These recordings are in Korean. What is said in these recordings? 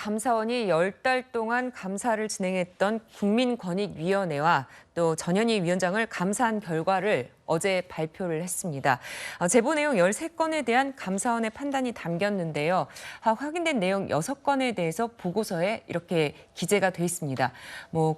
감사원이 10달 동안 감사를 진행했던 국민권익위원회와 또 전현희 위원장을 감사한 결과를 어제 발표를 했습니다. 제보 내용 13건에 대한 감사원의 판단이 담겼는데요. 확인된 내용 6건에 대해서 보고서에 이렇게 기재가 돼 있습니다.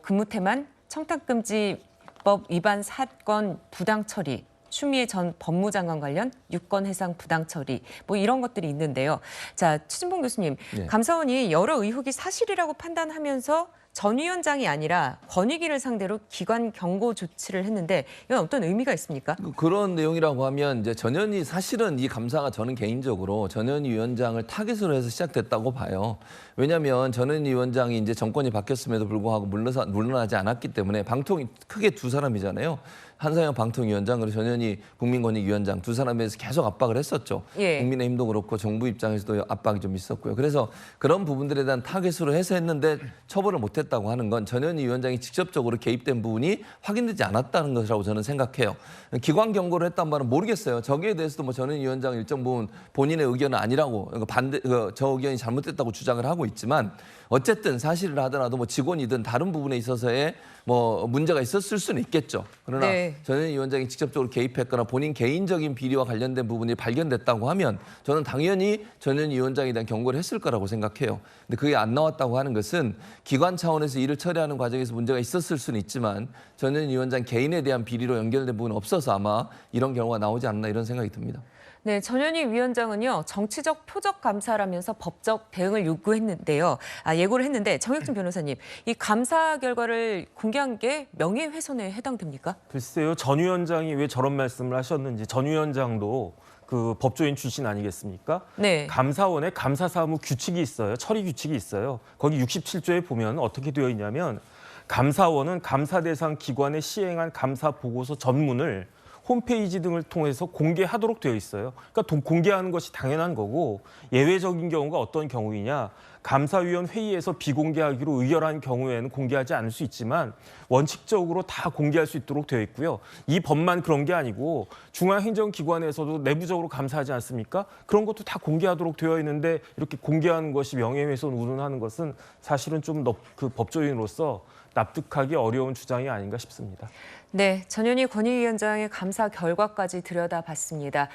근무태만, 청탁금지법 위반 사건 부당 처리, 추미애 전 법무장관 관련 6건 해상 부당 처리 이런 것들이 있는데요. 자, 최진봉 교수님, 네. 감사원이 여러 의혹이 사실이라고 판단하면서 전 위원장이 아니라 권익위를 상대로 기관 경고 조치를 했는데 이건 어떤 의미가 있습니까? 그런 내용이라고 하면 이제 전현희 사실은 이 감사가 저는 개인적으로 전현희 위원장을 타깃으로 해서 시작됐다고 봐요. 왜냐하면 전현희 위원장이 이제 정권이 바뀌었음에도 불구하고 물러나지 않았기 때문에 방통이 크게 두 사람이잖아요. 한상혁 방통위원장 그리고 전현희 국민권익위원장 두 사람에서 계속 압박을 했었죠. 예. 국민의힘도 그렇고 정부 입장에서도 압박이 좀 있었고요. 그래서 그런 부분들에 대한 타겟으로 해서 했는데 처벌을 못했다고 하는 건 전현희 위원장이 직접적으로 개입된 부분이 확인되지 않았다는 것이라고 저는 생각해요. 기관 경고를 했단 말은 모르겠어요. 저기에 대해서도 전현희 위원장 일정 부분 본인의 의견은 아니라고 저 의견이 잘못됐다고 주장을 하고 있지만 어쨌든 사실을 하더라도 직원이든 다른 부분에 있어서의 문제가 있었을 수는 있겠죠. 그러나 네. 전현희 위원장이 직접적으로 개입했거나 본인 개인적인 비리와 관련된 부분이 발견됐다고 하면 저는 당연히 전현희 위원장에 대한 경고를 했을 거라고 생각해요. 근데 그게 안 나왔다고 하는 것은 기관 차원에서 일을 처리하는 과정에서 문제가 있었을 수는 있지만 전현희 위원장 개인에 대한 비리로 연결된 부분은 없어서 아마 이런 경우가 나오지 않나 이런 생각이 듭니다. 네, 전현희 위원장은요, 정치적 표적 감사라면서 법적 대응을 요구했는데요. 예고를 했는데 정혁준 변호사님, 이 감사 결과를 공개한 게 명예훼손에 해당됩니까? 글쎄요, 전 위원장이 왜 저런 말씀을 하셨는지. 전 위원장도 그 법조인 출신 아니겠습니까? 네. 감사원에 감사사무 규칙이 있어요. 처리 규칙이 있어요. 거기 67조에 보면 어떻게 되어 있냐면 감사원은 감사 대상 기관에 시행한 감사 보고서 전문을 홈페이지 등을 통해서 공개하도록 되어 있어요. 그러니까 공개하는 것이 당연한 거고 예외적인 경우가 어떤 경우이냐. 감사위원 회의에서 비공개하기로 의결한 경우에는 공개하지 않을 수 있지만 원칙적으로 다 공개할 수 있도록 되어 있고요. 이 법만 그런 게 아니고 중앙행정기관에서도 내부적으로 감사하지 않습니까? 그런 것도 다 공개하도록 되어 있는데 이렇게 공개하는 것이 명예훼손 운운하는 것은 사실은 좀 그 법조인으로서 납득하기 어려운 주장이 아닌가 싶습니다. 네, 전현희 권익위원장의 감사 결과까지 들여다봤습니다.